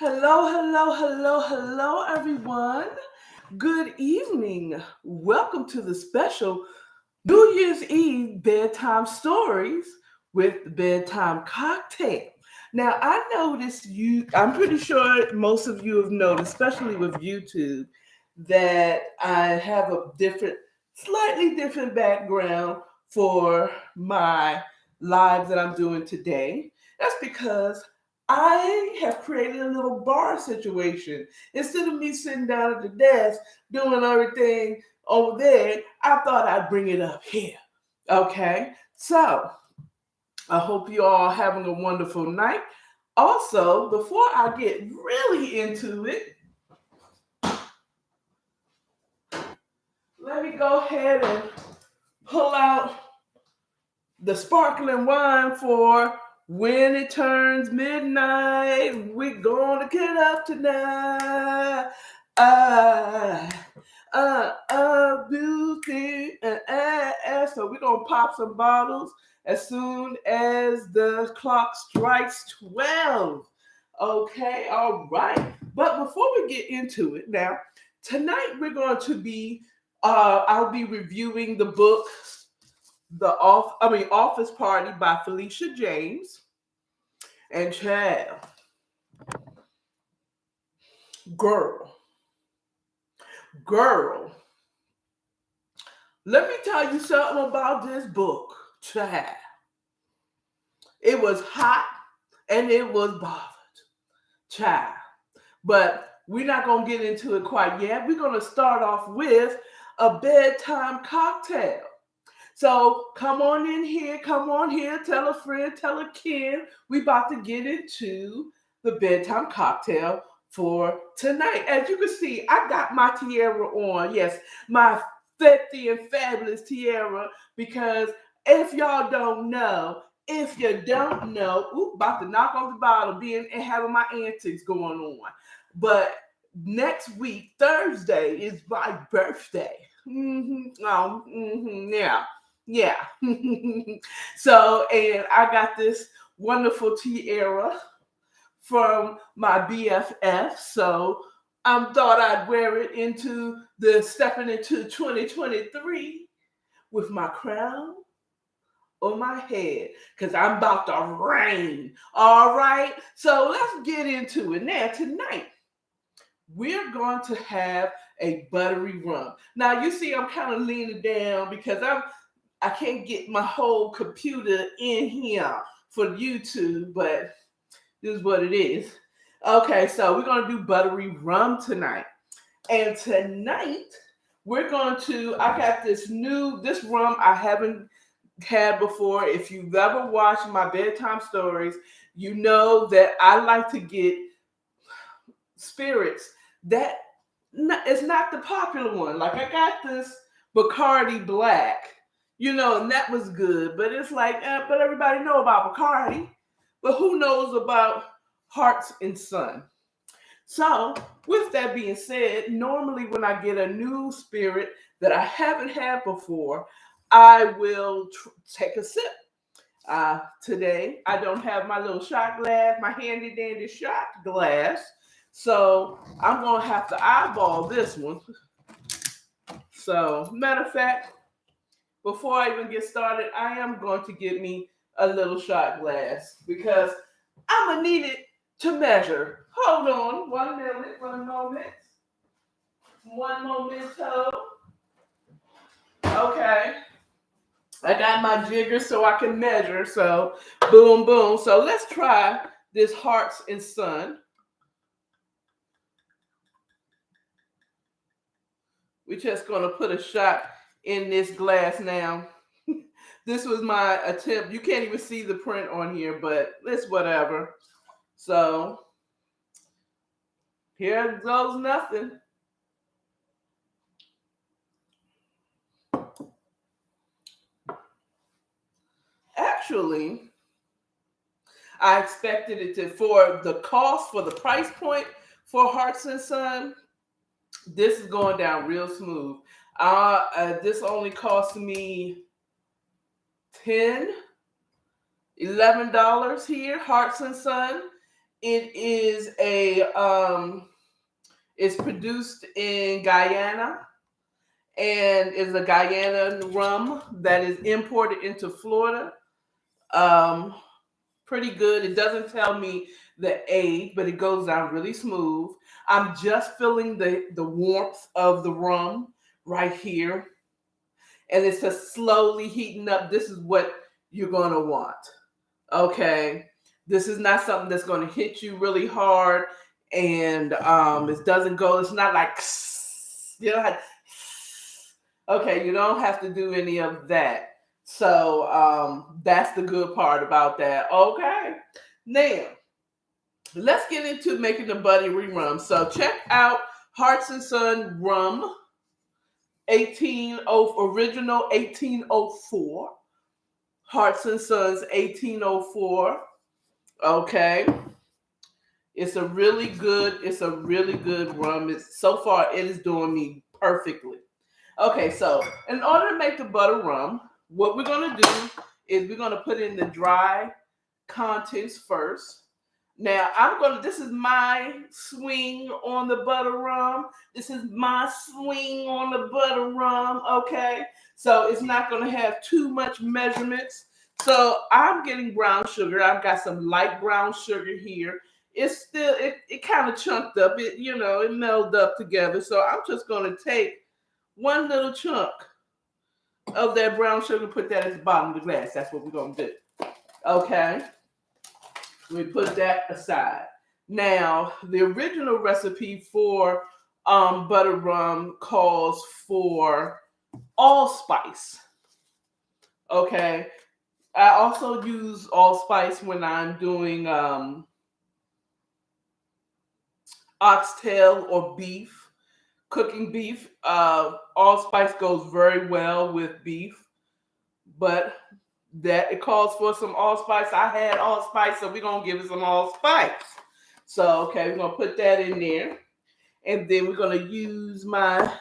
Hello, hello, hello, hello, everyone. Good evening. Welcome to the special New Year's Eve bedtime stories with the bedtime cocktail. Now, I noticed I'm pretty sure most of you have noticed, especially with YouTube, that I have a slightly different background for my live that I'm doing today. That's because I have created a little bar situation. Instead of me sitting down at the desk doing everything over there, I thought I'd bring it up here. Okay, so I hope you all having a wonderful night. Also, before I get really into it, let me go ahead and pull out the sparkling wine for when it turns midnight. We're gonna get up tonight. Ah, beauty. So we're gonna pop some bottles as soon as the clock strikes 12. Okay, all right. But before we get into it now, tonight we're going to be I'll be reviewing the book Office Party by Felicia James. And child, girl, girl, let me tell you something about this book, child. It was hot and it was bothered, child. But we're not going to get into it quite yet. We're going to start off with a bedtime cocktail. So come on in here, come on here, tell a friend, tell a kid. We about to get into the bedtime cocktail for tonight. As you can see, I got my tiara on. Yes, my 50 and fabulous tiara, because if you don't know, about to knock off the bottle, being and having my antics going on. But next week, Thursday, is my birthday. Yeah. Yeah. So, and I got this wonderful tiara from my BFF. So I thought I'd wear it into stepping into 2023 with my crown on my head, because I'm about to reign. All right. So let's get into it. Now, tonight, we're going to have a buttery rum. Now, you see, I'm kind of leaning down because I can't get my whole computer in here for YouTube, but this is what it is. Okay, so we're going to do buttery rum tonight. And tonight, I got this rum I haven't had before. If you've ever watched my bedtime stories, you know that I like to get spirits that it's not the popular one. Like I got this Bacardi Black, and that was good. But it's like, but everybody know about Bacardi, but who knows about Hearts and Sun? So, with that being said, normally when I get a new spirit that I haven't had before, I will take a sip. Today, I don't have my little shot glass, my handy dandy shot glass. So, I'm going to have to eyeball this one. So, matter of fact, before I even get started, I am going to get me a little shot glass because I'm going to need it to measure. Hold on one moment. One momento. Okay. I got my jigger so I can measure. So, boom, boom. So, let's try this Hearts and Sun. We're just going to put a shot in this glass now. This was my attempt. You can't even see the print on here, but it's whatever. So, here goes nothing. Actually, I expected it to, for the cost, for the price point for Hearts and Sun, this is going down real smooth. This only cost me $10, $11 here, Hearts and Sun. It is it's produced in Guyana and is a Guyana rum that is imported into Florida. Um, Pretty good. It doesn't tell me the age, but it goes down really smooth. I'm just feeling the warmth of the rum right here, and it's just slowly heating up. This is what you're gonna want. Okay, this is not something that's going to hit you really hard, and it doesn't go. It's not like you know. Okay, you don't have to do any of that. So that's the good part about that. Okay, now let's get into making the buttery rum. So check out Hearts and Son Rum original 1804. Hearts and Sons 1804. Okay. It's a really good rum. It's so far it is doing me perfectly. Okay, so in order to make the butter rum, what we're gonna do is we're gonna put in the dry contents first. Now this is my swing on the butter rum. This is my swing on the butter rum, okay? So it's not gonna have too much measurements. So I'm getting brown sugar. I've got some light brown sugar here. It's still, it kind of chunked up. It melded up together. So I'm just gonna take one little chunk of that brown sugar, put that at the bottom of the glass. That's what we're gonna do. Okay. We put that aside. Now, the original recipe for butter rum calls for allspice. Okay. I also use allspice when I'm doing oxtail or beef, cooking beef. Allspice goes very well with beef, but that it calls for some allspice. I had allspice, so we're gonna give it some allspice. So okay, we're gonna put that in there, and then we're gonna use my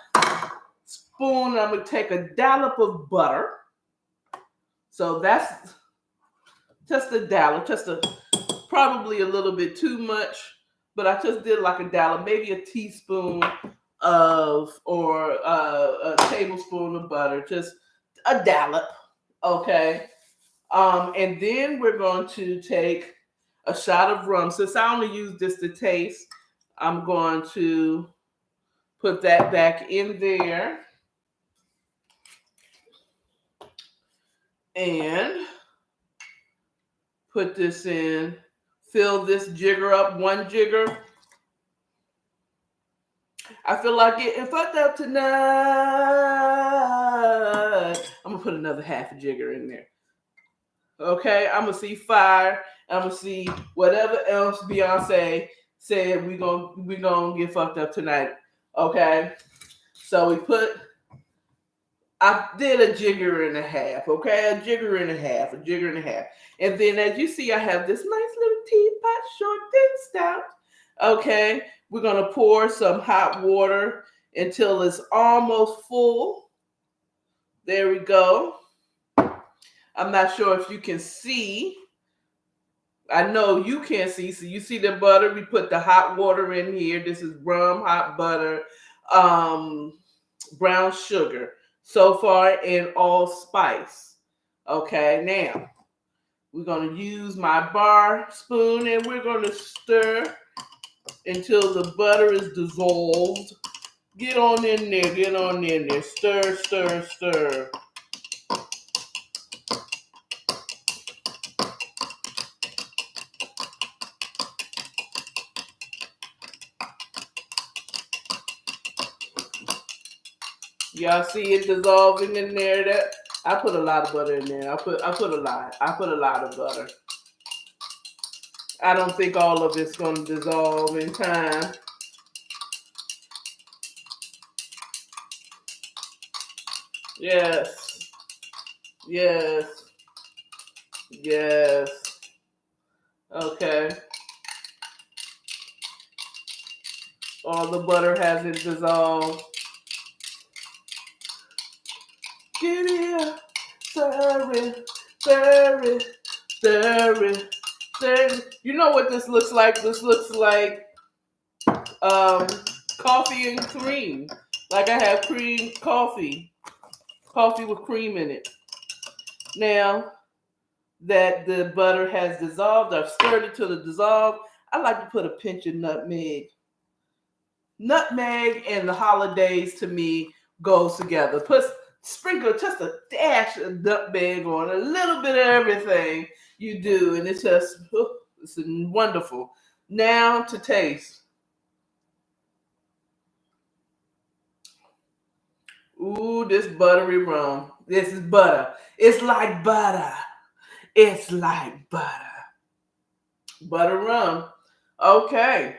spoon. I'm gonna take a dollop of butter. So that's just a dollop, probably a little bit too much, but I just did like a dollop, maybe a teaspoon or a tablespoon of butter, just a dollop. Okay. And then we're going to take a shot of rum. Since I only use this to taste, I'm going to put that back in there. And put this in. Fill this jigger up, one jigger. I feel like getting fucked up tonight. I'm going to put another half a jigger in there. Okay, I'm gonna see fire. I'm gonna see whatever else Beyonce said. We gonna get fucked up tonight. Okay, so I did a jigger and a half. Okay, a jigger and a half, and then as you see, I have this nice little teapot, short thin stout. Okay, we're gonna pour some hot water until it's almost full. There we go. I'm not sure if you can see. I know you can't see. So you see the butter. We put the hot water in here. This is rum, hot butter, brown sugar. So far, and allspice. Okay, now we're going to use my bar spoon and we're going to stir until the butter is dissolved. Get on in there. Stir, stir, stir. Y'all see it dissolving in there? That I put a lot of butter in there. I put a lot. I put a lot of butter. I don't think all of it's going to dissolve in time. Yes. Yes. Yes. Okay. All the butter hasn't dissolved. Get it, stir it, stir it, stir it, Then you know what this looks like? This looks like coffee and cream. Like I have coffee with cream in it. Now that the butter has dissolved, I've stirred it till it dissolved. I like to put a pinch of nutmeg. Nutmeg and the holidays to me goes together. Sprinkle just a dash of nutmeg on a little bit of everything you do, and it's just it's wonderful. Now to taste. Ooh, this buttery rum. This is butter. It's like butter. It's like butter. Butter rum. Okay.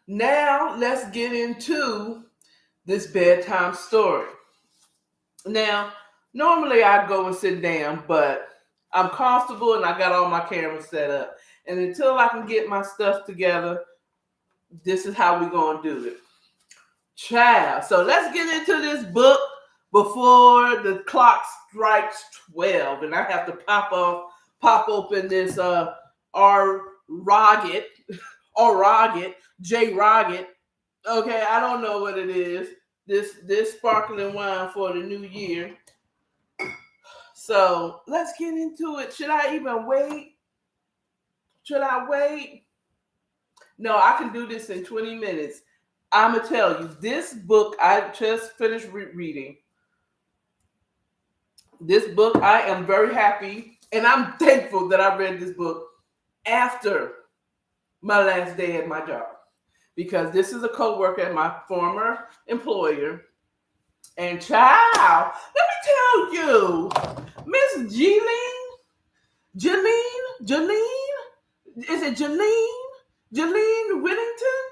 Now let's get into this bedtime story. Now, normally I go and sit down, but I'm comfortable and I got all my cameras set up. And until I can get my stuff together, this is how we're going to do it. Child. So let's get into this book before the clock strikes 12. And I have to pop open this J. Roggett. Okay, I don't know what it is. This sparkling wine for the new year. So let's get into it. Should I even wait? Should I wait? No, I can do this in 20 minutes. I'm going to tell you, this book I just finished reading. This book, I am very happy and I'm thankful that I read this book after my last day at my job. Because this is a co-worker at my former employer. And child, let me tell you, Miss Jeline, is it Jeline Whittington?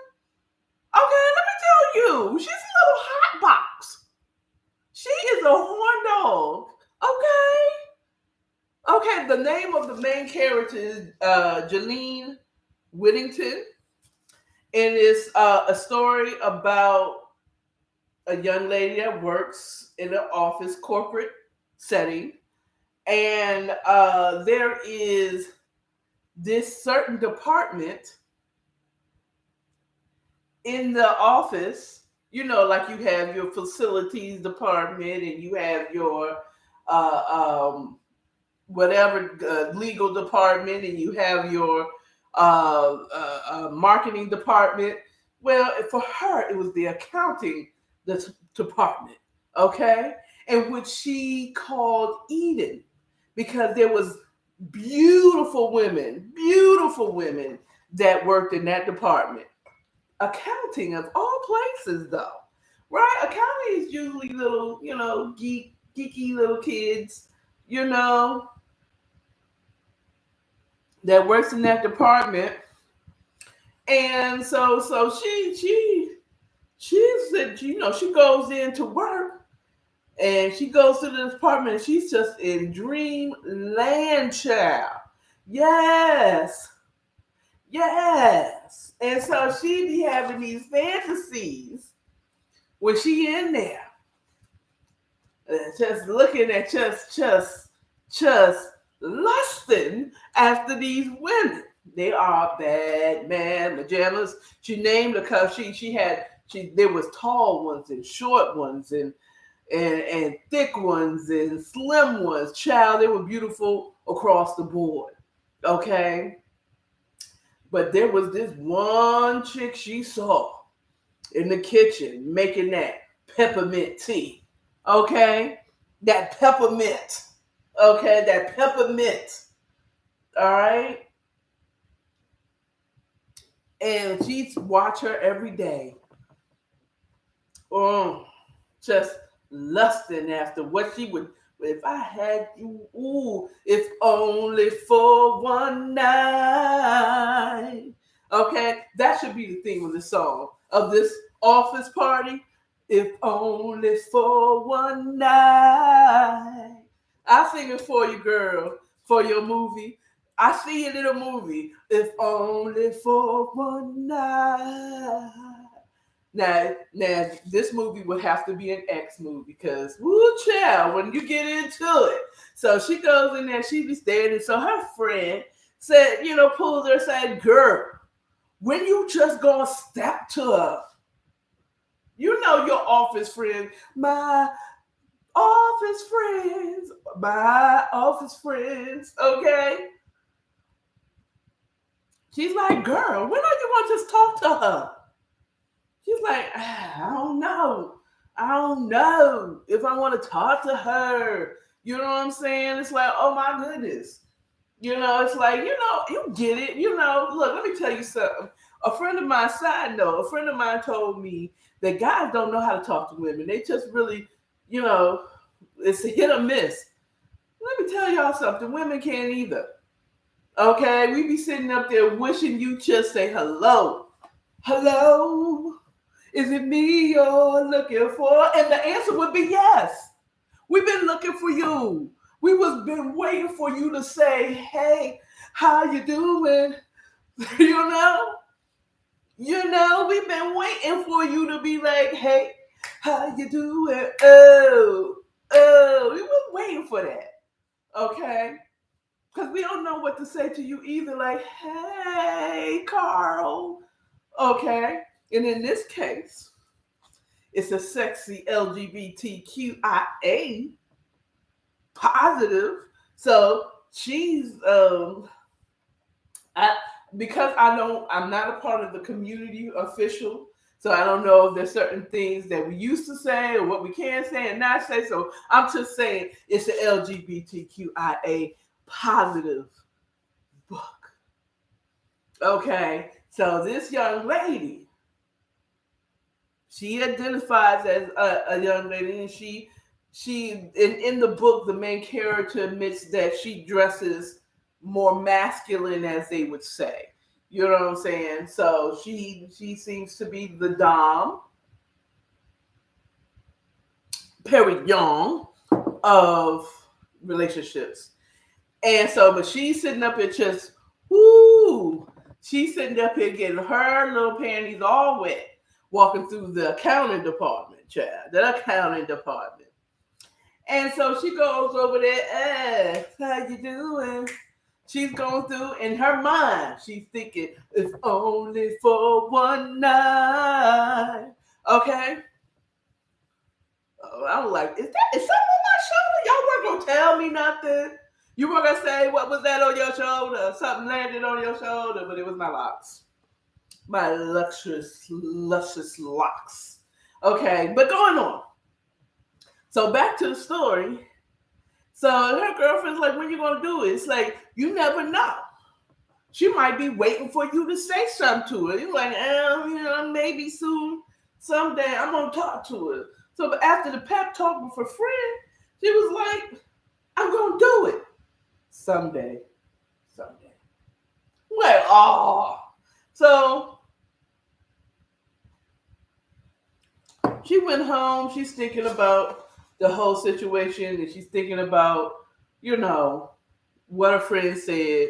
Okay, let me tell you, she's a little hot box. She is a horn dog. Okay, the name of the main character is Jeline Whittington. And it's a story about a young lady that works in an office corporate setting. And there is this certain department in the office, you know, like you have your facilities department and you have your legal department and you have your marketing department. Well, for her, it was the accounting department, okay? And which she called Eden because there was beautiful women that worked in that department. Accounting of all places, though, right? Accounting is usually little, geeky little kids, that works in that department. And so she said, she goes into work and she goes to the department and she's just in dreamland, child. Yes. And so she be having these fantasies when she in there. Just looking at just lusting after these women. They are bad man pajamas. She named her because there was tall ones and short ones and thick ones and slim ones. Child, they were beautiful across the board. Okay. But there was this one chick she saw in the kitchen making that peppermint tea. Okay? That peppermint. Okay? That peppermint. All right? And she'd watch her every day. Just lusting after what she would. If I had you, if only for one night. Okay, that should be the theme of the song of this office party. If only for one night. I'll sing it for you, girl, for your movie. I see it in a movie. If only for one night. Now, this movie would have to be an X movie because, woo, child, when you get into it, So she goes in there, she be standing. So her friend said, pulls her, said, girl, when you just gonna step to her, your office friend, my office friends, okay? She's like, girl, when are you going to just talk to her? She's like, I don't know. I don't know if I want to talk to her. You know what I'm saying? It's like, oh my goodness. It's like, you get it. Look, let me tell you something. A friend of mine, side note, a friend of mine told me that guys don't know how to talk to women. They just really, it's a hit or miss. Let me tell y'all something. Women can't either. Okay? We be sitting up there wishing you just say hello. Hello? Is it me you're looking for? And the answer would be yes. We've been looking for you. We was been waiting for you to say, hey, how you doing? We've been waiting for you to be like, hey, how you doing? We was waiting for that. Okay? Because we don't know what to say to you either. Like, hey, Carl. Okay? And in this case, it's a sexy LGBTQIA positive. So she's because I'm not a part of the community official, so I don't know if there's certain things that we used to say or what we can say and not say. So I'm just saying it's an LGBTQIA positive book. Okay, so this young lady, she identifies as a young lady, and she in the book, the main character admits that she dresses more masculine, as they would say. You know what I'm saying? So she seems to be the dom, very young, of relationships. And so, but she's sitting up here just, whoo, she's sitting up here getting her little panties all wet, walking through the accounting department, child, the accounting department. And so she goes over there, how you doing? She's going through, in her mind, she's thinking, if only for one night. Okay? I was like, is something on my shoulder? Y'all weren't going to tell me nothing. You were going to say, what was that on your shoulder? Something landed on your shoulder, but it was my locks. My luscious locks. Okay, but going on. So back to the story. So her girlfriend's like, when you going to do it? It's like, you never know. She might be waiting for you to say something to her. You're like, maybe soon, someday I'm going to talk to her. So after the pep talk with her friend, she was like, I'm going to do it. Someday. Like, oh. So she went home. She's thinking about the whole situation, and she's thinking about, what her friend said.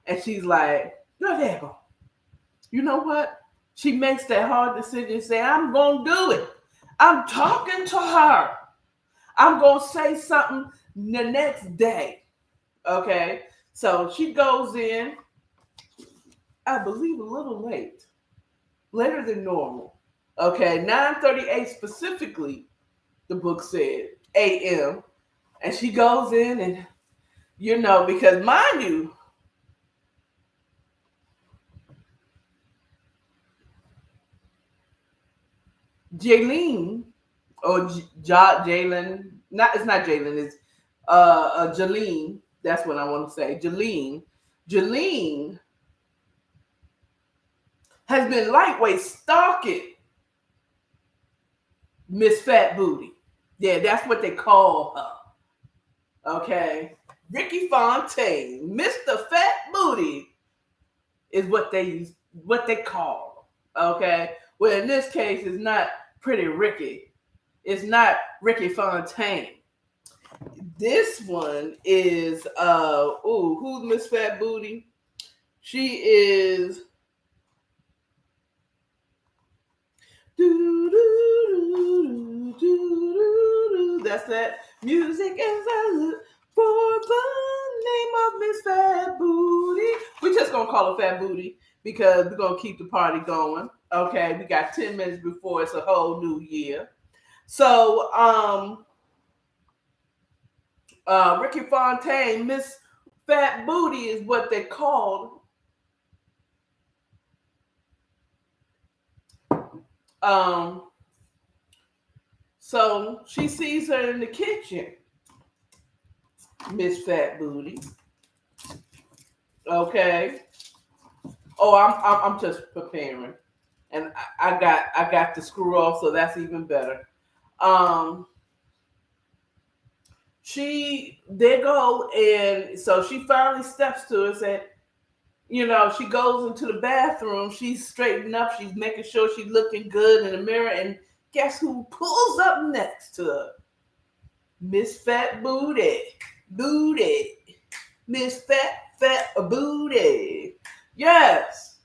And she's like, go there, go. You know what? She makes that hard decision, say, I'm going to do it. I'm talking to her. I'm going to say something the next day. Okay? So she goes in, I believe a little late. Later than normal. Okay? 9:38 specifically, the book said, a.m. And she goes in and, because mind you, Jaylene, or Jalen, it's not Jalen, it's Jalene. That's what I want to say. Jalene has been lightweight stalking Miss Fat Booty. Yeah, that's what they call her. Okay, Ricky Fontaine, Mr. Fat Booty, is what they call her. Okay, well in this case, it's not Pretty Ricky. It's not Ricky Fontaine. This one is who's Miss Fat Booty? She is that's that music is For the name of Miss Fat Booty. We just gonna call her Fat Booty because we're gonna keep the party going. Okay, we got 10 minutes before it's a whole new year. So Ricky Fontaine, Miss Fat Booty is what they called. Um, so she sees her in the kitchen, Miss Fat Booty. Okay. Oh, I'm just preparing, and I got the screw off, so that's even better. Um, they go, and so she finally steps to us, and she goes into the bathroom. She's straightening up. She's making sure she's looking good in the mirror, and guess who pulls up next to her? Miss Fat Booty, Miss Fat Booty. Yes,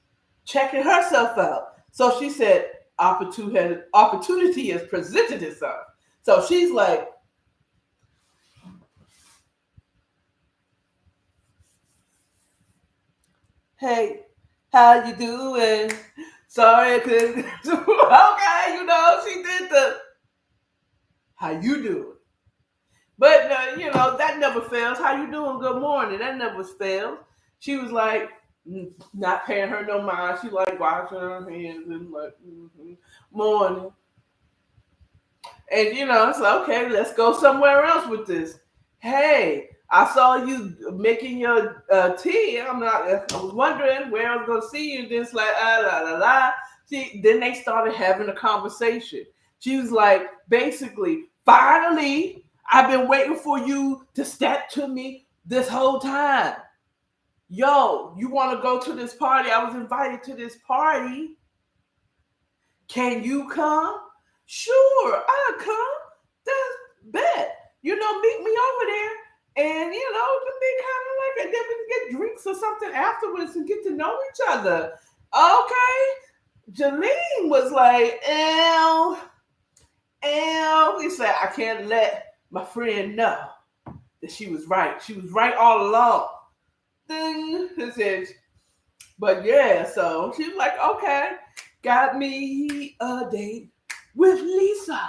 checking herself out. So she said, opportunity has presented itself. So she's like, hey, how you doing? Sorry I couldn't. Okay, she did the, how you doing? But, that never fails. How you doing? Good morning. That never fails. She was like, not paying her no mind. She like washing her hands and like, morning. And, it's like, okay, let's go somewhere else with this. Hey, I saw you making your tea. I was wondering where I was going to see you. Then it's like, then they started having a conversation. She was like, basically, finally, I've been waiting for you to step to me this whole time. Yo, you want to go to this party? I was invited to this party. Can you come? Sure, I'll come. That's bet. Meet me over there. And, it can be kind of like, and then we can get drinks or something afterwards and get to know each other. Okay. Jalene was like, he said, I can't let my friend know that she was right. She was right all along. Then he said, but yeah, so she was like, okay, got me a date with Lisa.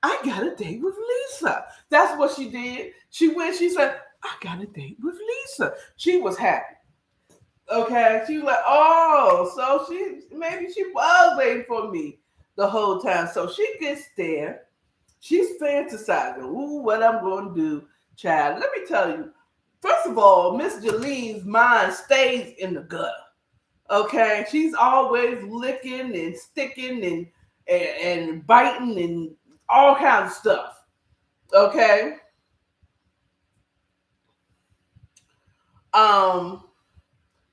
I got a date with Lisa. That's what she did. She went, she said, I got a date with Lisa. She was happy. Okay. She was like, oh, so maybe she was waiting for me the whole time. So she gets there. She's fantasizing. Ooh, what I'm going to do, child. Let me tell you. First of all, Miss Jalene's mind stays in the gutter. Okay. She's always licking and sticking and biting and all kinds of stuff. Okay.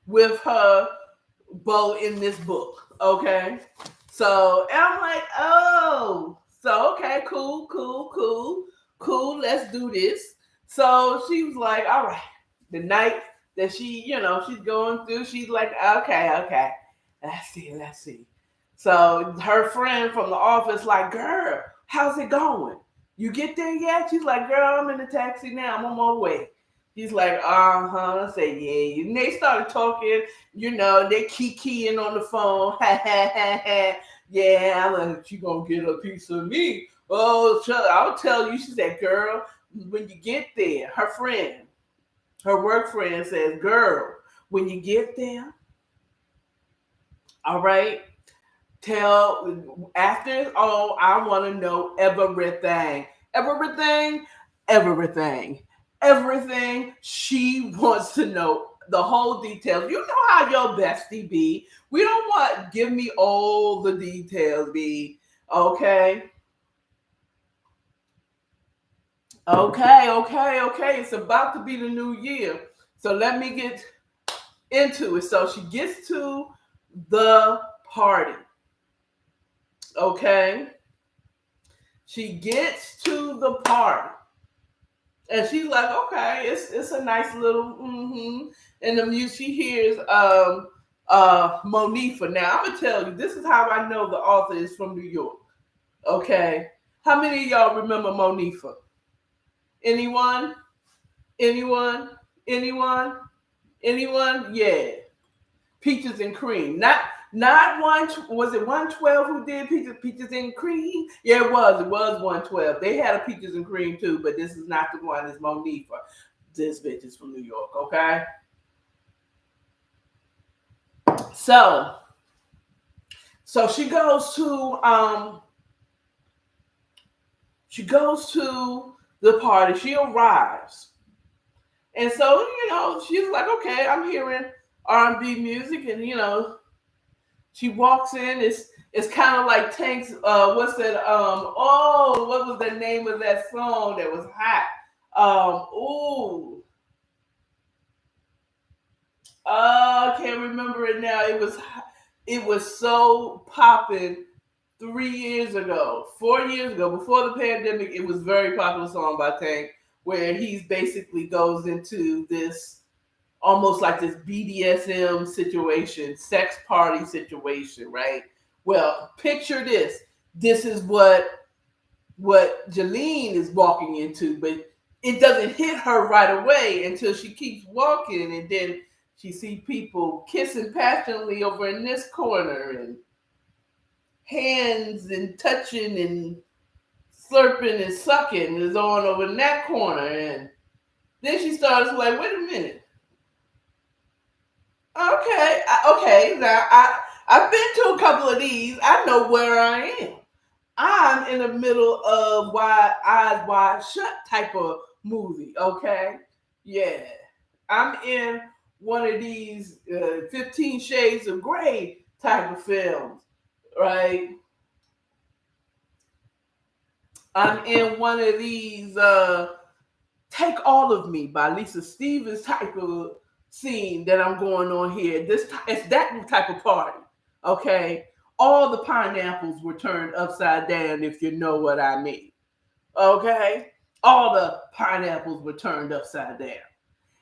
With her beau in this book. Okay. So I'm like, oh, so okay, cool. Let's do this. So she was like, all right. The night that she's going through, she's like, okay. Let's see. So her friend from the office, like, girl, how's it going? You get there yet? She's like, girl, I'm in the taxi now. I'm on my way. He's like, I say, yeah. And they started talking, they kikiing on the phone. Yeah, I'm like, you gonna get a piece of me. Oh, I'll tell you. She said, girl, when you get there, her work friend says, girl, when you get there, all right, after all, I want to know everything. She wants to know the whole details. You know how your bestie be. We don't want, give me all the details, be. Okay. It's about to be the new year. So let me get into it. So she gets to the party. Okay. She gets to the party. And she's like, okay, it's a nice little And the music she hears Monifa. Now I'm gonna tell you, this is how I know the author is from New York. Okay. How many of y'all remember Monifa? Anyone? Anyone? Anyone? Anyone? Yeah. Peaches and cream. Not one. Was it 112 who did peaches and cream? Yeah, it was. It was 112. They had a peaches and cream too, but this is not the one. It's Monifa. This bitch is from New York. Okay. So she goes to the party. She arrives. And so, she's like, okay, I'm hearing R&B music, and she walks in. It's kind of like Tank's. What's that? What was the name of that song that was hot? I can't remember it now. It was so popping 3 years ago, 4 years ago, before the pandemic. It was a very popular song by Tank, where he basically goes into this almost like this BDSM situation, sex party situation, right? Well, picture this. This is what Jalene is walking into, but it doesn't hit her right away until she keeps walking, and then she sees people kissing passionately over in this corner, and hands and touching and slurping and sucking is on over in that corner. And then she starts like, wait a minute. Okay. Now I've been to a couple of these. I know where I am. I'm in the middle of eyes wide shut type of movie. Okay, yeah, I'm in one of these 15 Shades of Grey type of films, right? I'm in one of these Take All of Me by Lisa Stevens type of scene that I'm going on here. It's that type of party. Okay. All the pineapples were turned upside down, if you know what I mean. Okay. All the pineapples were turned upside down.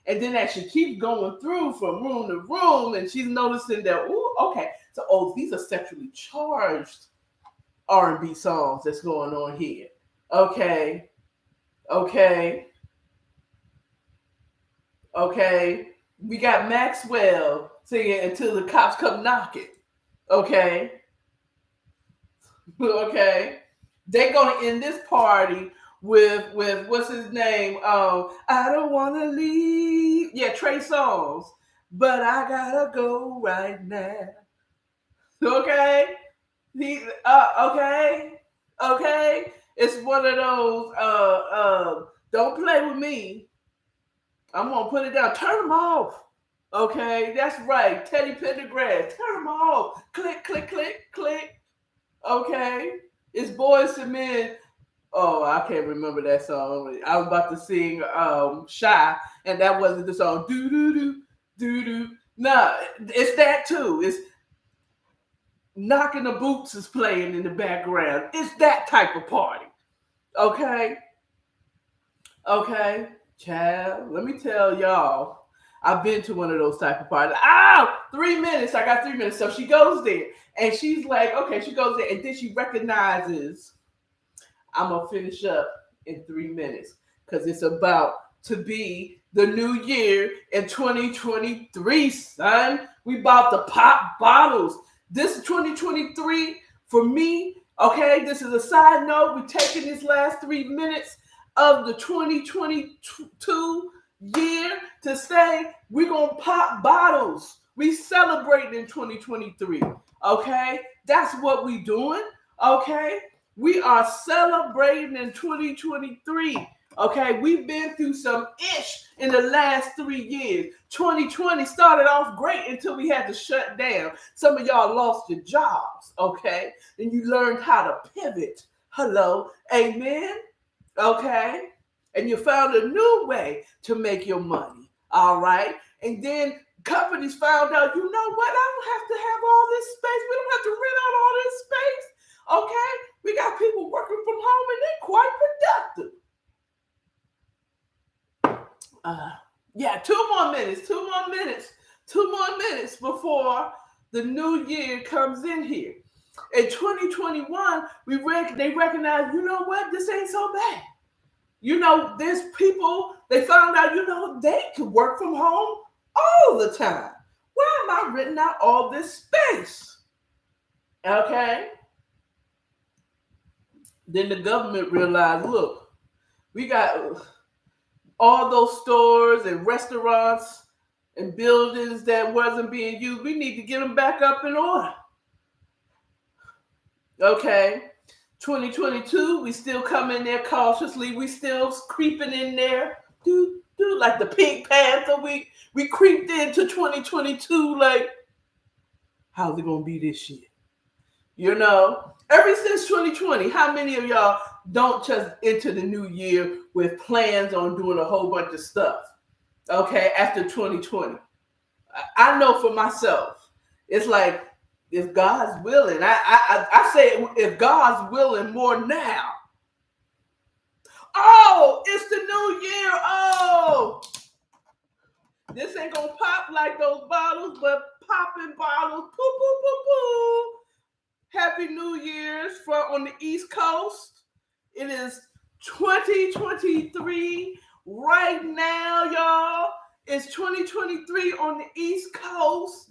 And then as she keeps going through from room to room, and she's noticing that, okay. So, these are sexually charged R&B songs that's going on here. Okay. We got Maxwell singing Until the Cops Come Knocking. Okay. They're gonna end this party with what's his name? I don't wanna leave. Yeah, Trey Songz. But I gotta go right now. Okay. Okay. It's one of those don't play with me. I'm gonna put it down. Turn them off. Okay, that's right. Teddy Pendergrass. Turn them off. Click, click, click, click. Okay. It's Boys to Men. Oh, I can't remember that song. I was about to sing Shy, and that wasn't the song. Do do do do do. Nah, it's that too. It's Knocking the Boots is playing in the background. It's that type of party. Okay. Child, let me tell y'all, I've been to one of those type of parties. 3 minutes. I got 3 minutes. So she goes there, and she's like, okay, she goes there, and then she recognizes, I'm going to finish up in 3 minutes because it's about to be the new year in 2023, son. We about to pop bottles. This is 2023 for me, okay? This is a side note. We're taking this last 3 minutes of the 2022 year to say we're going to pop bottles. We celebrating in 2023, okay? That's what we doing, okay? We are celebrating in 2023, okay? We've been through some ish in the last 3 years. 2020 started off great until we had to shut down. Some of y'all lost your jobs, okay? And you learned how to pivot. Hello, amen? Okay, and you found a new way to make your money. All right, and then companies found out, you know what? I don't have to have all this space. We don't have to rent out all this space. Okay, we got people working from home, and they're quite productive. Yeah, 2 more minutes. 2 more minutes before the new year comes in here. In 2021, they recognize, you know what? This ain't so bad. There's people, they found out, they could work from home all the time. Why am I renting out all this space? Okay. Then the government realized, look, we got all those stores and restaurants and buildings that wasn't being used. We need to get them back up in order. Okay. 2022, we still come in there cautiously. We still creeping in there. Like the Pink Panther. We creeped into 2022 like, how's it going to be this year? Ever since 2020, how many of y'all don't just enter the new year with plans on doing a whole bunch of stuff? Okay, after 2020. I know for myself, it's like, if God's willing, I say if God's willing more now. Oh, it's the new year. Oh, this ain't gonna pop like those bottles, but popping bottles. Poo, poo, poo, poo. Happy New Year's on the East Coast. It is 2023 right now, y'all. It's 2023 on the East Coast.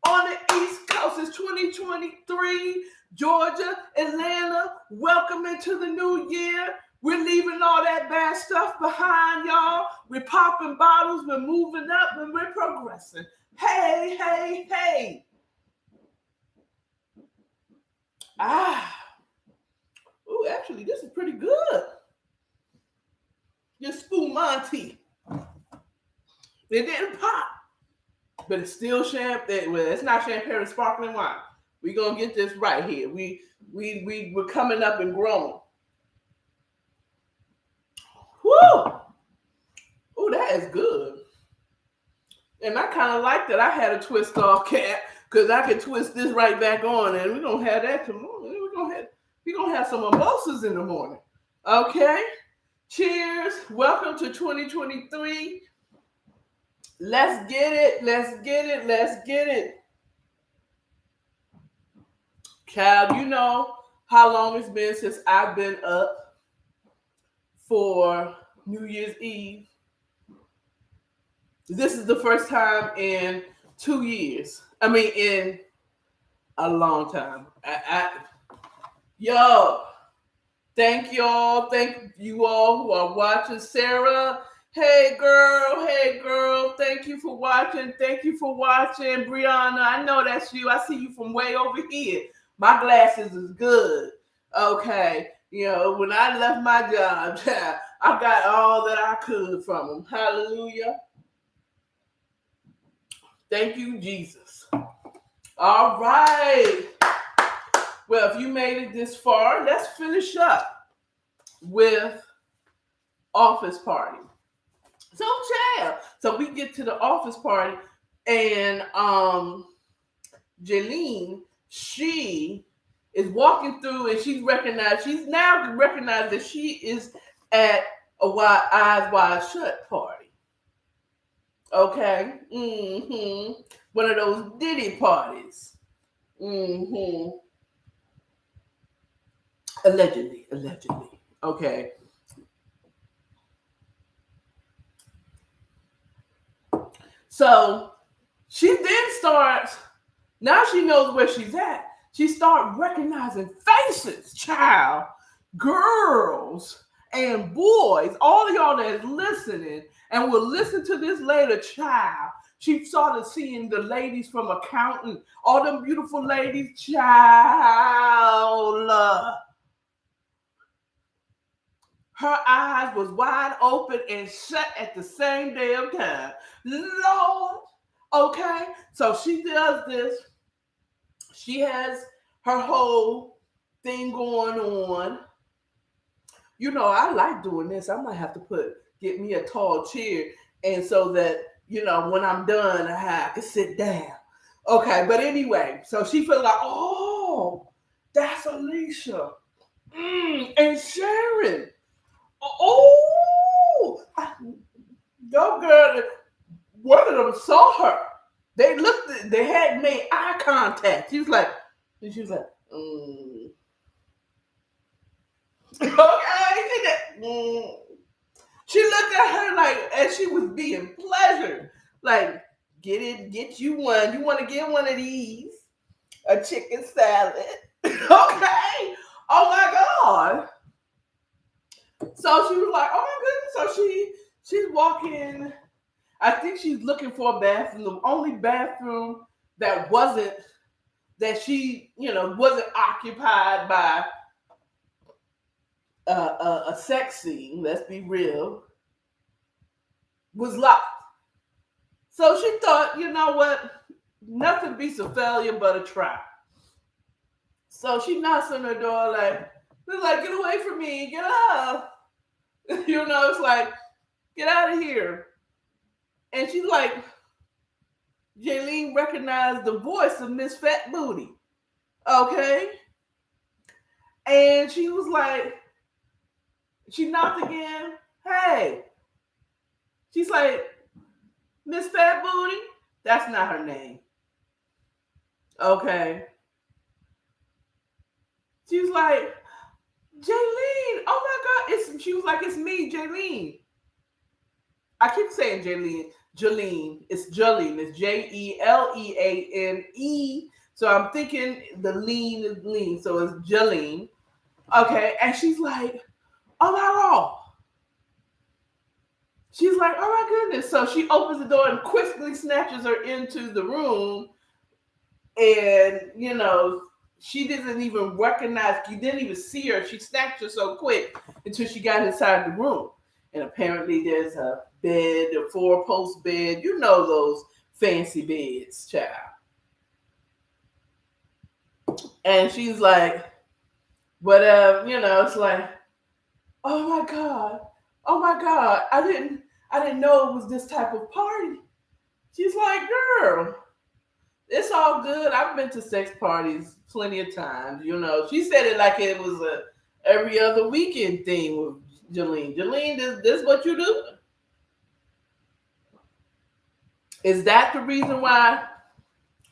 On the East Coast, it's 2023. Georgia, Atlanta, welcome into the new year. We're leaving all that bad stuff behind, y'all. We're popping bottles, we're moving up, and we're progressing. Hey, hey, hey. Ooh, actually, this is pretty good. This spumante. It didn't pop. But it's still champagne. Well, it's not champagne, it's sparkling wine. We're gonna get this right here. We're coming up and growing. Woo! Ooh, that is good. And I kind of like that I had a twist off cap because I can twist this right back on, and we're gonna have that tomorrow. We're gonna have some mimosas in the morning. Okay. Cheers. Welcome to 2023. Let's get it. Let's get it. Let's get it. Cal, you know how long it's been since I've been up for New Year's Eve. This is the first time in 2 years. I mean, in a long time. Yo, thank y'all. Thank you all who are watching. Sarah, hey girl. Thank you for watching. Brianna, I know that's you. I see you from way over here. My glasses is good. Okay. When I left my job, I got all that I could from them. Hallelujah. Thank you, Jesus. All right. Well, if you made it this far, let's finish up with office party. So we get to the office party, and Jeline, she is walking through, and she's now recognized that she is at a Eyes Wide Shut party. Okay. One of those Diddy parties. Allegedly. Okay. So she then starts, now she knows where she's at. She starts recognizing faces, child, girls, and boys, all of y'all that is listening and will listen to this later, child. She started seeing the ladies from accounting, all them beautiful ladies, child. Her eyes was wide open and shut at the same damn time. Lord. Okay. So she does this. She has her whole thing going on. I like doing this. I might have to get me a tall chair. And so that, when I'm done, I can sit down. Okay. But anyway, so she feels like, oh, that's Alicia. And Sharon. Oh, no girl, one of them saw her. They had made eye contact. She was like, Okay. She looked at her like as she was being pleasured. Like, get you one. You want to get one of these? A chicken salad. Okay. Oh my God. So she was like, oh my goodness. So she's walking. I think she's looking for a bathroom. The only bathroom that she, wasn't occupied by a sex scene, let's be real, was locked. So she thought, you know what? Nothing beats a failure but a try. So she knocks on her door like, get away from me, get out. It's like, get out of here. And she's like, Jaylene recognized the voice of Miss Fat Booty. Okay. And she was like, she knocked again. Hey. She's like, Miss Fat Booty? That's not her name. Okay. She was like, Jaylene. Oh my God. She was like, it's me, Jaylene. I keep saying Jaylene. Jolene. It's Jolene. It's Jeleane. So I'm thinking the lean is lean. So it's Jolene. Okay. And she's like, oh my God. She's like, oh my goodness. So she opens the door and quickly snatches her into the room. And, she didn't even recognize, you didn't even see her. She snatched her so quick until she got inside the room. And apparently there's a bed, a 4-post bed. You know those fancy beds, child. And she's like, whatever, it's like, oh my God. I didn't know it was this type of party. She's like, girl, it's all good. I've been to sex parties plenty of times. She said it like it was a every other weekend thing with Jolene. Jolene, this what you do? Is that the reason why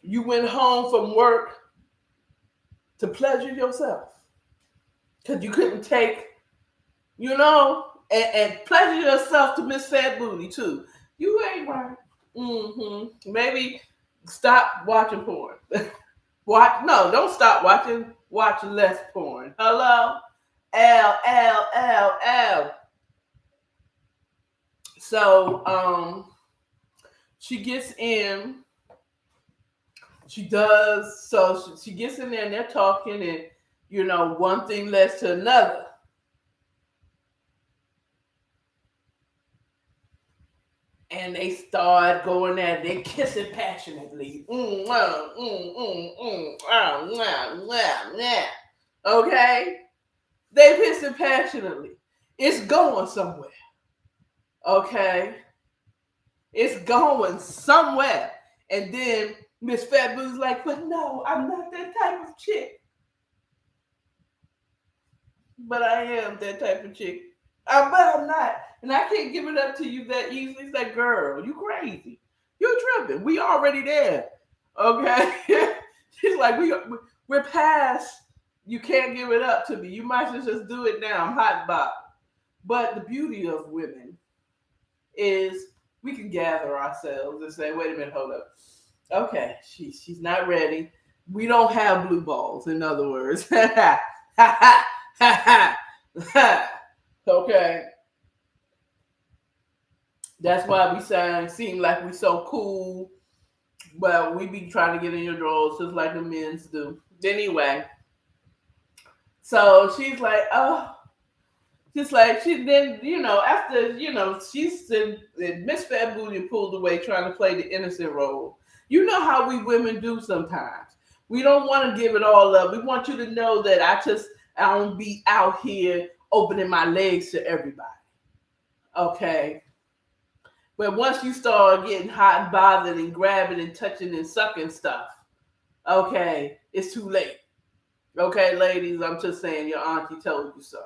you went home from work to pleasure yourself? Because you couldn't take, and pleasure yourself to Miss Fat Booty too. You ain't right. Maybe stop watching porn. Don't stop watching. Watch less porn. Hello? L. So, she gets in. She does. So she gets in there and they're talking and, one thing leads to another. And they start going at it. They kissing passionately. Okay? They kissing passionately. It's going somewhere. Okay? It's going somewhere. And then Miss Fat Boo's like, but no, I'm not that type of chick. But I am that type of chick. But I'm not. And I can't give it up to you that easily. It's like, girl, you crazy. You're tripping. We already there. Okay? She's like, we're past, you can't give it up to me. You might just do it now. I'm hot bop. But the beauty of women is we can gather ourselves and say, wait a minute, hold up. Okay, she's not ready. We don't have blue balls, in other words. Okay. That's why we seem like we so cool. Well, we be trying to get in your drawers just like the men's do. Anyway. So she's like, oh. Just like she then, after, she's Miss Fat Booty pulled away trying to play the innocent role. You know how we women do sometimes. We don't want to give it all up. We want you to know that I don't be out here opening my legs to everybody. Okay. But once you start getting hot and bothered and grabbing and touching and sucking stuff, okay, it's too late. Okay, ladies, I'm just saying your auntie told you so.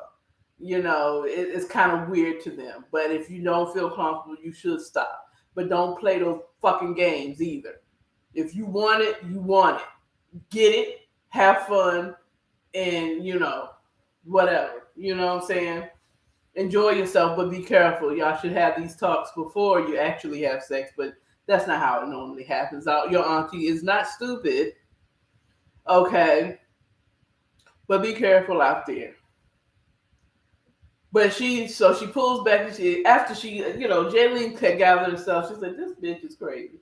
It's kind of weird to them. But if you don't feel comfortable, you should stop. But don't play those fucking games either. If you want it, you want it. Get it, have fun, and, whatever. You know what I'm saying? enjoy yourself, but be careful. Y'all should have these talks before you actually have sex, but that's not how it normally happens. Your auntie is not stupid, okay? But be careful out there. But she pulls back and after Jaylene had gathered herself, she said, "This bitch is crazy."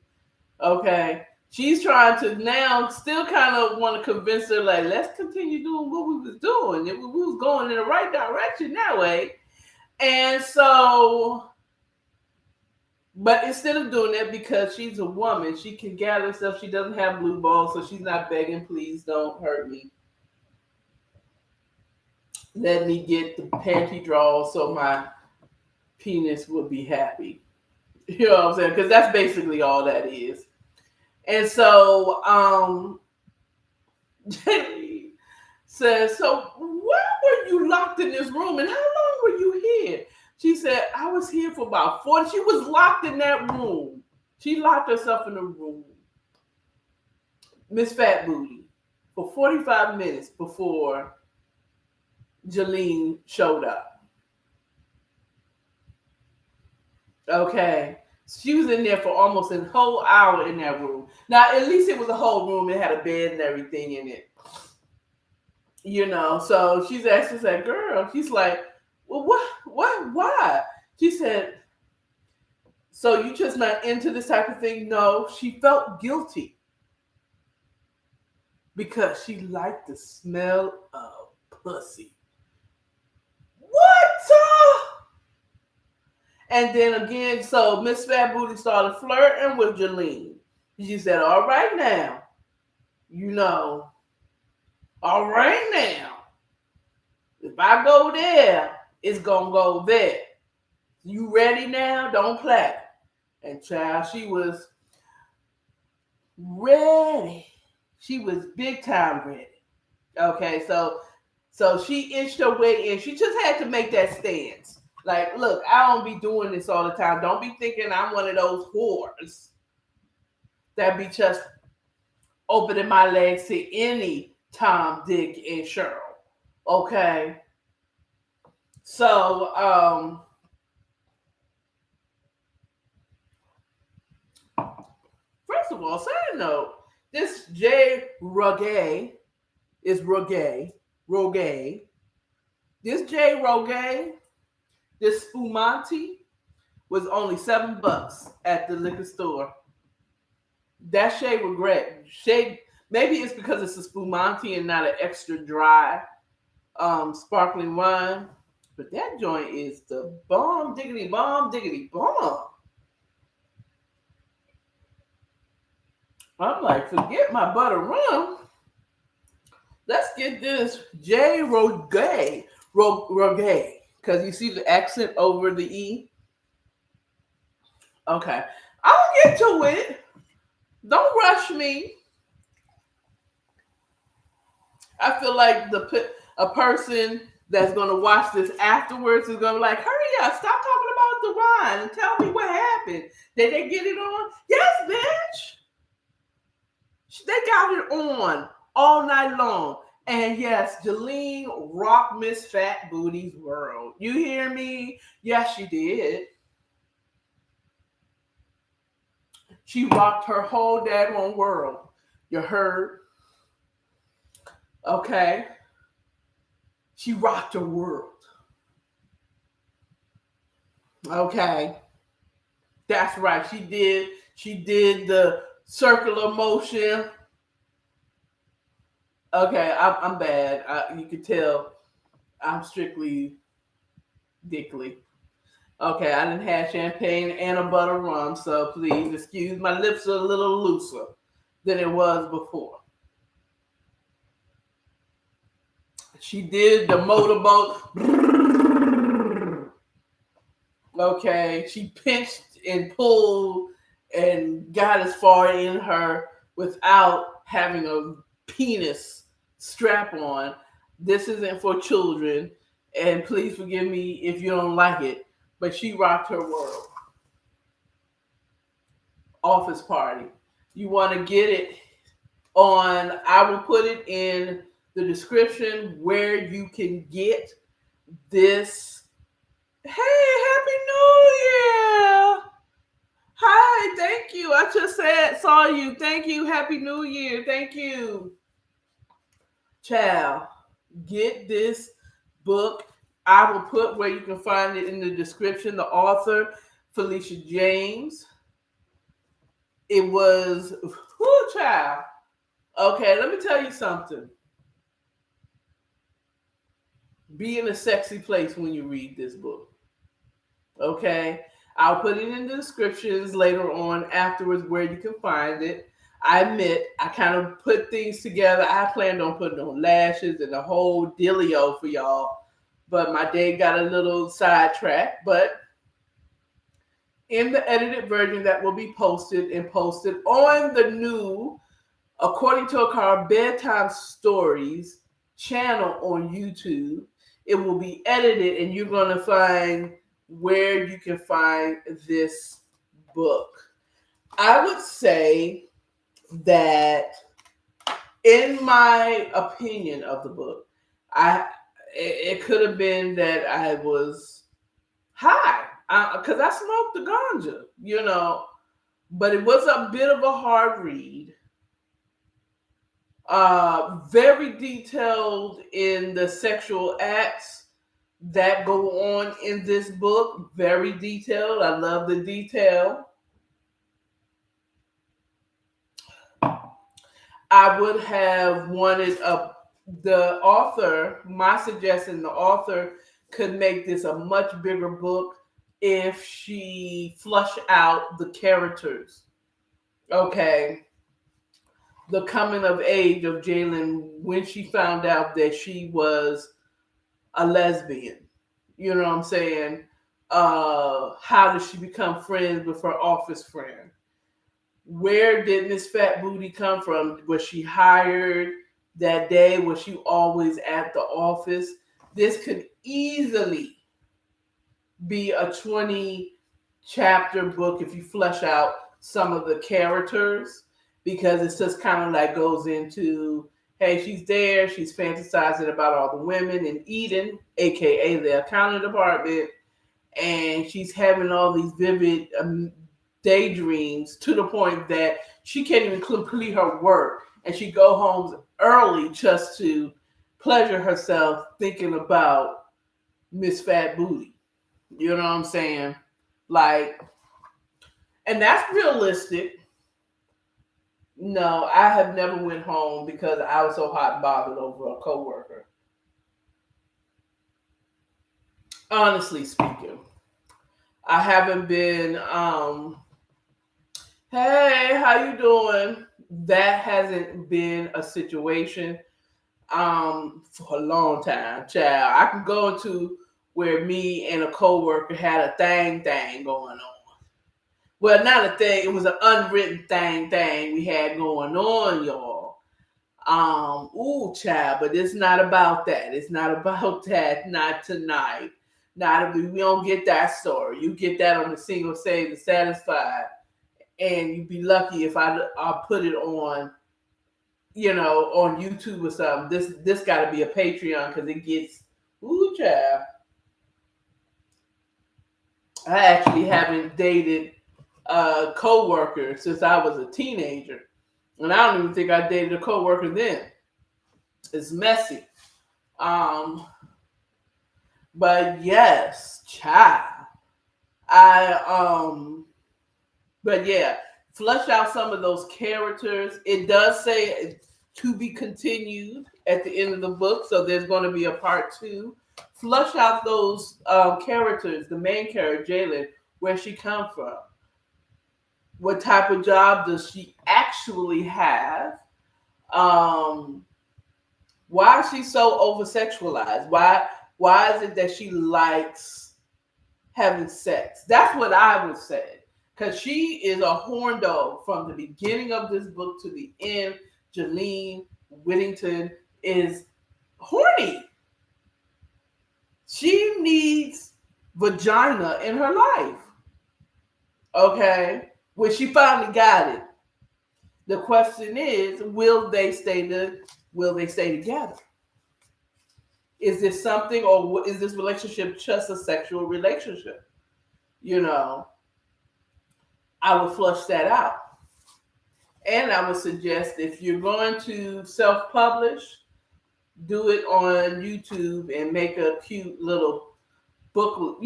Okay. She's trying to now still kind of want to convince her, like, let's continue doing what we was doing. We was going in the right direction that way. And so, but instead of doing that, because she's a woman, she can gather herself. She doesn't have blue balls, so she's not begging, please don't hurt me. Let me get the panty draws so my penis will be happy. You know what I'm saying? Because that's basically all that is. And so, Jenny says, "So why were you locked in this room and how long were you here?" She said, "I was here for about 40." She was locked in that room. She locked herself in the room, Miss Fat Booty, for 45 minutes before Jaylene showed up. Okay. She was in there for almost a whole hour in that room. Now, at least it was a whole room. It had a bed and everything in it. So she's asking, that girl, she's like, "Well, why?" She said, "So you just not into this type of thing?" No, she felt guilty because she liked the smell of pussy. What? And then again, so Miss Fat Booty started flirting with Jaylene. She said, "All right now, all right now. If I go there, it's gonna go there. You ready now? Don't play." And child, she was ready. She was big time ready. Okay, so she inched her way in. She just had to make that stance. Like, look, I don't be doing this all the time. Don't be thinking I'm one of those whores that be just opening my legs to any Tom, Dick, and Cheryl. Okay. So, first of all, side note, this J. Rogue is Rogue. This J. Rogue, this Spumante, was only $7 at the liquor store. That shade regret. Maybe it's because it's a Spumante and not an extra dry sparkling wine. But that joint is the bomb diggity bomb. I'm like, forget my butter rum. Let's get this J. Rogue. Because you see the accent over the E. Okay. I'll get to it. Don't rush me. I feel like a person that's going to watch this afterwards is going to be like, hurry up, stop talking about the wine and tell me what happened. Did they get it on? Yes, bitch. They got it on all night long. And yes, Jaylene rocked Miss Fat Booty's world. You hear me? Yes, she did. She rocked her whole daggone world. You heard? Okay. She rocked her world. Okay. That's right. She did the circular motion. Okay, I'm bad. You can tell I'm strictly dickly. Okay, I didn't have champagne and a butter rum, so please excuse my lips are a little looser than it was before. She did the motorboat. Okay, she pinched and pulled and got as far in her without having a penis strap on. This isn't for children, and please forgive me if you don't like it, but she rocked her world. Office party. You want to get it on, I will put it in the description where you can get this Hey, Happy New Year! Hi, thank you. I just saw you. Thank you. Happy New Year. Thank you. Child, get this book. I will put where you can find it in the description. The author, Felicia James. It was, whoo, child. Okay, let me tell you something. Be in a sexy place when you read this book. Okay, I'll put it in the descriptions later on afterwards where you can find it. I admit I kind of put things together. I planned on putting on lashes and the whole dealio for y'all, but my day got a little sidetracked. But in the edited version that will be posted on the new, according to Akara, Bedtime Stories channel on YouTube, it will be edited and you're going to find where you can find this book. I would say that, in my opinion of the book, it could have been that I was high because I smoked the ganja, but it was a bit of a hard read. Very detailed in the sexual acts that go on in this book. Very detailed. I love the detail. I would have wanted my suggestion, the author could make this a much bigger book if she flushed out the characters. Okay. The coming of age of Jalen when she found out that she was a lesbian. You know what I'm saying? How did she become friends with her office friend? Where did Miss Fat Booty come from? Was she hired that day? Was she always at the office? This could easily be a 20 chapter book if you flesh out some of the characters, because it just kind of like goes into, hey, she's there, she's fantasizing about all the women in Eden, aka the accounting department, and she's having all these vivid daydreams to the point that she can't even complete her work, and she go home early just to pleasure herself thinking about Miss Fat Booty. You know what I'm saying? Like, and that's realistic. No, I have never went home because I was so hot and bothered over a coworker. Honestly speaking, I haven't been hey, how you doing? That hasn't been a situation for a long time, child. I can go into where me and a coworker had a thing going on. Well, not a thing, it was an unwritten thing we had going on, y'all. Ooh, child, but it's not about that. It's not about that, not tonight. Not if we don't get that story. You get that on the Single Saved and Satisfied. And you'd be lucky if I put it on, on YouTube or something. This got to be a Patreon because it gets, ooh, child. I actually haven't dated a coworker since I was a teenager, and I don't even think I dated a coworker then. It's messy. But yes, child. But yeah, flush out some of those characters. It does say to be continued at the end of the book, so there's going to be a part 2. Flush out those characters, the main character, Jalen, where she come from. What type of job does she actually have? Why is she so over-sexualized? Why is it that she likes having sex? That's what I would say. Because she is a horn dog from the beginning of this book to the end. Jalene Whittington is horny. She needs vagina in her life. Okay? When she finally got it. The question is, will they stay together? Is this something, or is this relationship just a sexual relationship? You know, I would flush that out. And I would suggest if you're going to self-publish, do it on YouTube and make a cute little book,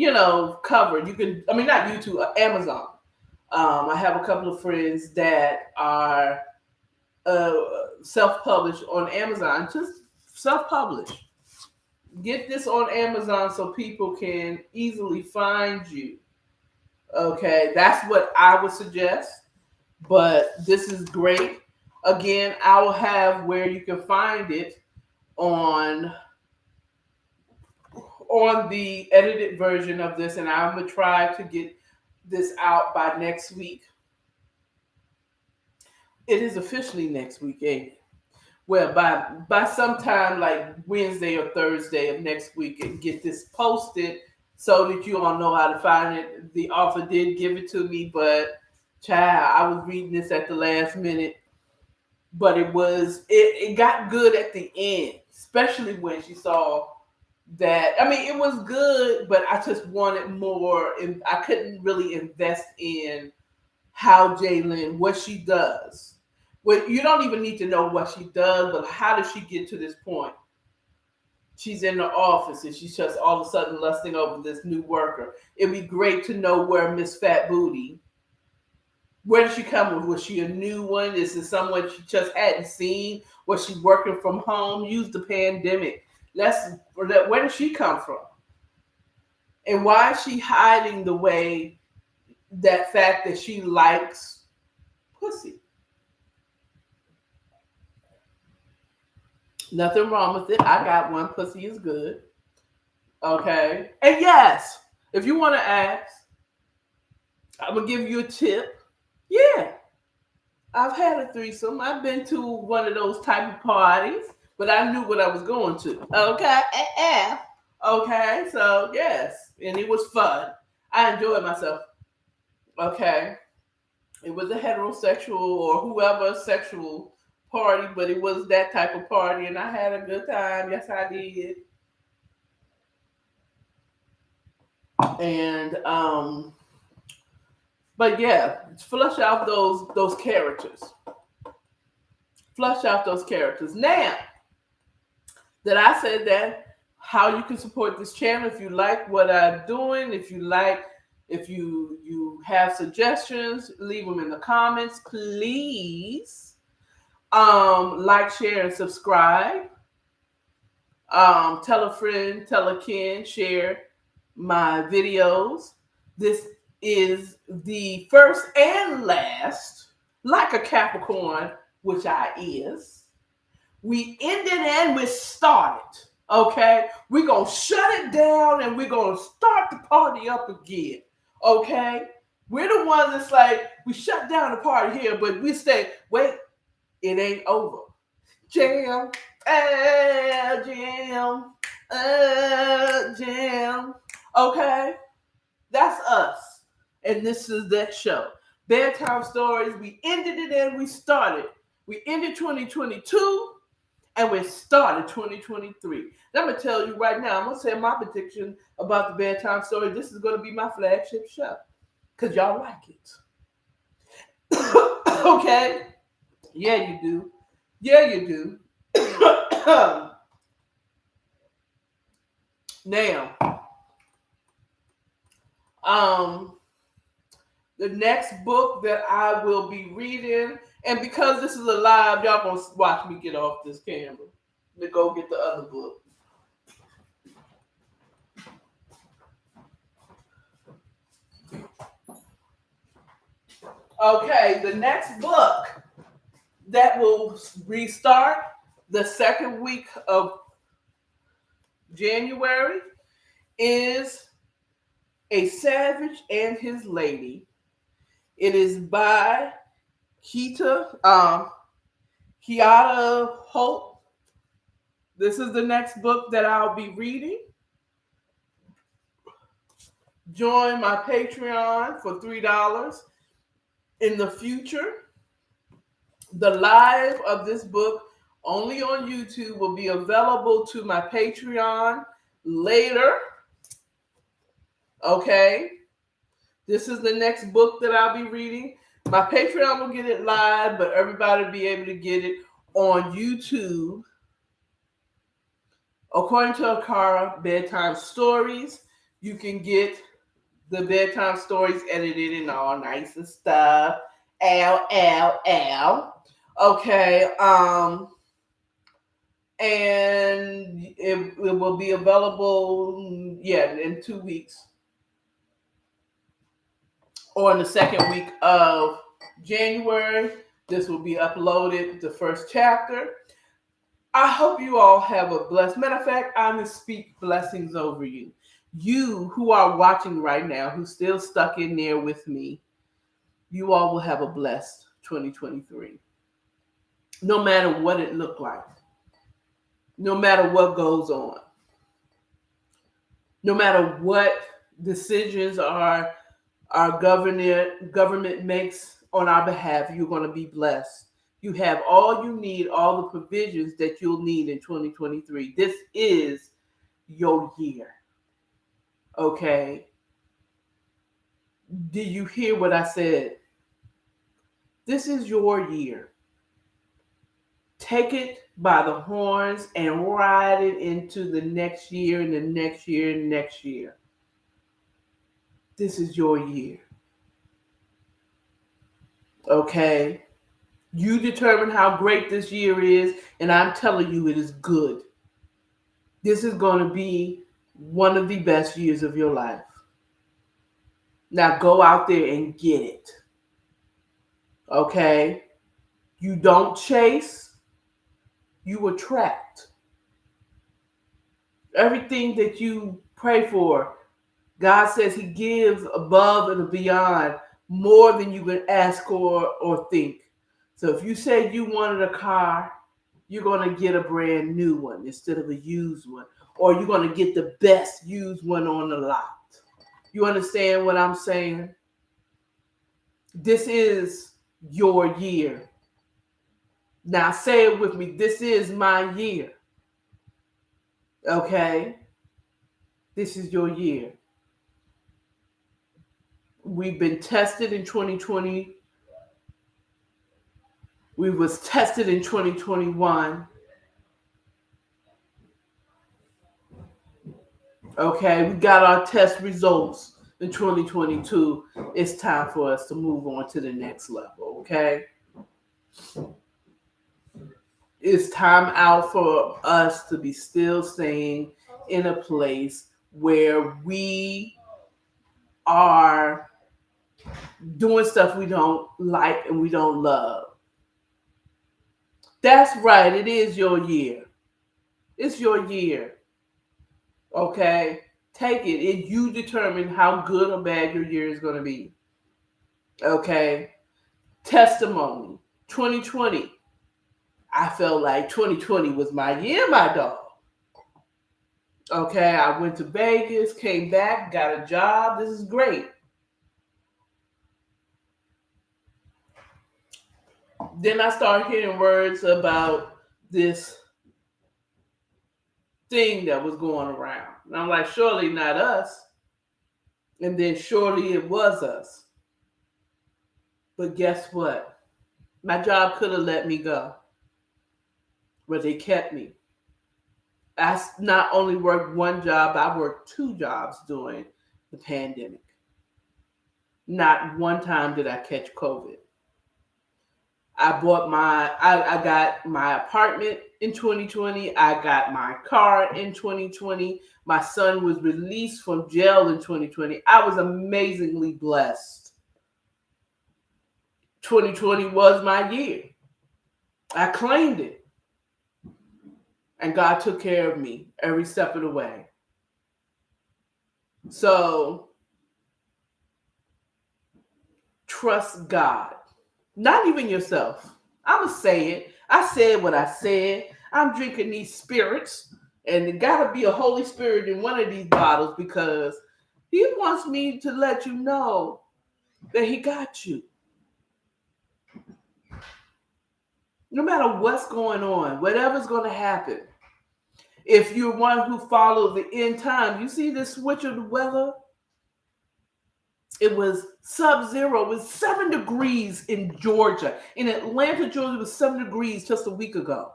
cover. You can, I mean, not YouTube, Amazon. I have a couple of friends that are self-published on Amazon. Just self-publish. Get this on Amazon so people can easily find you. Okay, that's what I would suggest. But this is great. Again, I will have where you can find it on the edited version of this, and I'm gonna try to get this out by next week. It is officially next week, ain't it? Well, by sometime like Wednesday or Thursday of next week, and get this posted so that you all know how to find it. The author did give it to me, but child, I was reading this at the last minute. But it got good at the end, especially when she saw that. I mean, it was good, but I just wanted more, and I couldn't really invest in how Jalen, what she does. Well, you don't even need to know what she does, but how does she get to this point? She's in the office and she's just all of a sudden lusting over this new worker. It'd be great to know where Miss Fat Booty, where did she come with? Was she a new one? Is it someone she just hadn't seen? Was she working from home? Use the pandemic. Where did she come from? And why is she hiding the way, that fact that she likes pussy? Nothing wrong with it. I got one. Pussy is good. Okay. And yes, if you want to ask, I'm going to give you a tip. Yeah. I've had a threesome. I've been to one of those type of parties, but I knew what I was going to. Okay. Okay. So, yes. And it was fun. I enjoyed myself. Okay. It was a heterosexual or whoever sexual party, but it was that type of party, and I had a good time. Yes, I did. And but yeah, flush out those characters. Flush out those characters. Now that I said that, how you can support this channel, if you like what I'm doing, if you have suggestions, leave them in the comments, please. Like, share, and subscribe. Tell a friend, tell a kin, share my videos. This is the first and last, like a Capricorn, which I is. We ended and we started. Okay, we're gonna shut it down and we're gonna start the party up again. Okay, we're the ones that's like, we shut down the party here, but we say, wait, it ain't over. Jam, jam, jam. Okay, that's us, and this is that show. Bedtime Stories. We ended it and we started. We ended 2022 and we started 2023. And I'm gonna tell you right now. I'm gonna say my prediction about the Bedtime Story. This is gonna be my flagship show because y'all like it. Okay. Yeah, you do. Yeah, you do. Now, the next book that I will be reading, and because this is a live, y'all gonna watch me get off this camera to go get the other book. Okay, the next book that will restart the second week of January is A Savage and His Lady. It is by Kiata Hope. This is the next book that I'll be reading. Join my Patreon for $3 in the future. The live of this book only on YouTube, will be available to my Patreon later. Okay. This is the next book that I'll be reading. My Patreon will get it live, but everybody will be able to get it on YouTube. According to Akara, Bedtime Stories, you can get the bedtime stories edited and all nice and stuff. Okay. And it will be available, in 2 weeks. Or in the second week of January. This will be uploaded, the first chapter. I hope you all have a blessed. Matter of fact, I'm going to speak blessings over you. You who are watching right now, who's still stuck in there with me, you all will have a blessed 2023. No matter what it looked like. No matter what goes on. No matter what decisions our government makes on our behalf, you're going to be blessed. You have all you need, all the provisions that you'll need in 2023. This is your year. Okay? Did you hear what I said? This is your year. Take it by the horns and ride it into the next year and the next year and next year. This is your year. Okay? You determine how great this year is, and I'm telling you it is good. This is going to be one of the best years of your life. Now go out there and get it. Okay? You don't chase, you attract. Everything that you pray for, God says He gives above and beyond more than you can ask or think. So if you say you wanted a car, you're going to get a brand new one instead of a used one. Or you're going to get the best used one on the lot. You understand what I'm saying? This is your year. Now say it with me. This is my year. Okay? This is your year. We've been tested in 2020. We was tested in 2021. Okay, we got our test results in 2022. It's time for us to move on to the next level, okay? It's time out for us to be still staying in a place where we are doing stuff we don't like and we don't love. That's right, it is your year. It's your year. Okay? Take it. And you determine how good or bad your year is going to be. Okay? Testimony. 2020. I felt like 2020 was my year, my dog. Okay, I went to Vegas, came back, got a job. This is great. Then I started hearing words about this thing that was going around. And I'm like, surely not us. And then surely it was us. But guess what? My job could have let me go. But they kept me. I not only worked one job, I worked 2 jobs during the pandemic. Not one time did I catch COVID. I got my apartment in 2020. I got my car in 2020. My son was released from jail in 2020. I was amazingly blessed. 2020 was my year. I claimed it. And God took care of me every step of the way. So, trust God. Not even yourself. I'm going to say it. I said what I said. I'm drinking these spirits. And there got to be a Holy Spirit in one of these bottles because He wants me to let you know that He got you. No matter what's going on, whatever's going to happen. If you're one who follows the end time, you see this switch of the weather? It was sub-zero. It was 7 degrees in Georgia. In Atlanta, Georgia, it was 7 degrees just a week ago.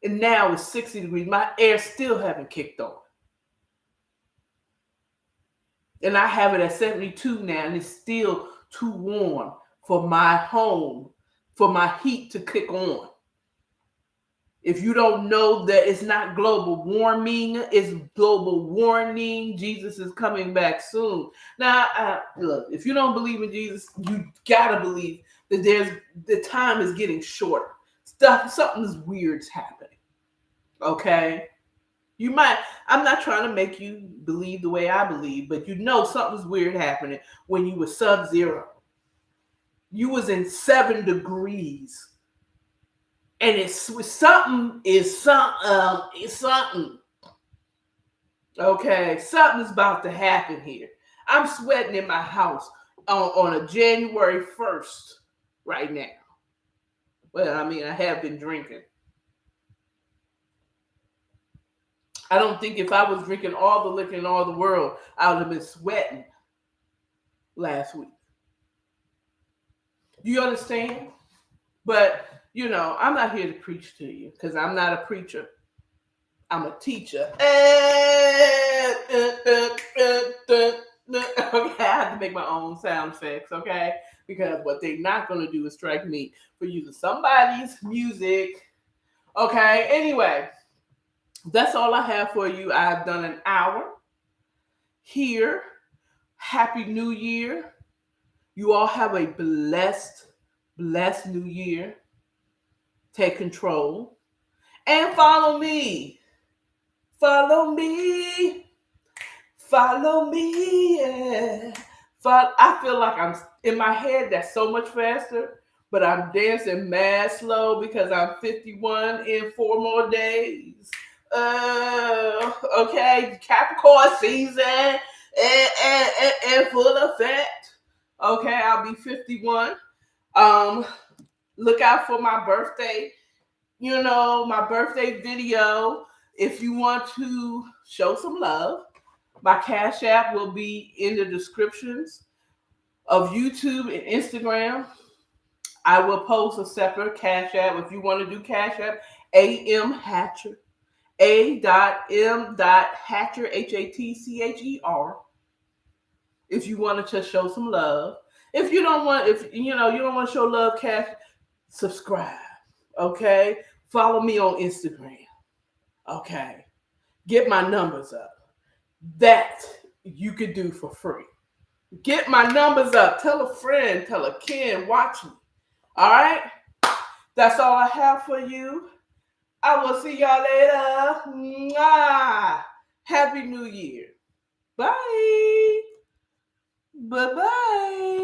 And now it's 60 degrees. My air still haven't kicked on. And I have it at 72 now, and it's still too warm for my home, for my heat to kick on. If you don't know that it's not global warming, it's global warning. Jesus is coming back soon. Now, look, if you don't believe in Jesus, you gotta believe that the time is getting shorter. Something's weird's happening. Okay? I'm not trying to make you believe the way I believe, but you know something's weird happening when you were sub-zero. You was in 7 degrees. And it's something. Okay, something's about to happen here. I'm sweating in my house on a January 1st right now. Well, I mean, I have been drinking. I don't think if I was drinking all the liquor in all the world, I would have been sweating last week. Do you understand? But, I'm not here to preach to you because I'm not a preacher. I'm a teacher. Okay, I have to make my own sound effects, okay? Because what they're not going to do is strike me for using somebody's music. Okay, anyway, that's all I have for you. I've done an hour here. Happy New Year. You all have a blessed New Year. Take control. And follow me. Follow me. Follow me. Yeah. I feel like I'm in my head, that's so much faster, but I'm dancing mad slow because I'm 51 in 4 more days. Okay, Capricorn season and full effect. Okay, I'll be 51. Look out for my birthday. My birthday video. If you want to show some love, my Cashapp will be in the descriptions of YouTube and Instagram. I will post a separate Cashapp. If you want to do Cashapp, A.M. Hatcher. A.M. Hatcher, Hatcher. If you want to just show some love. If you don't want to show love, cash, subscribe. Okay? Follow me on Instagram. Okay? Get my numbers up. That you could do for free. Get my numbers up. Tell a friend, tell a kid, watch me. All right? That's all I have for you. I will see y'all later. Mwah. Happy New Year. Bye. Bye-bye.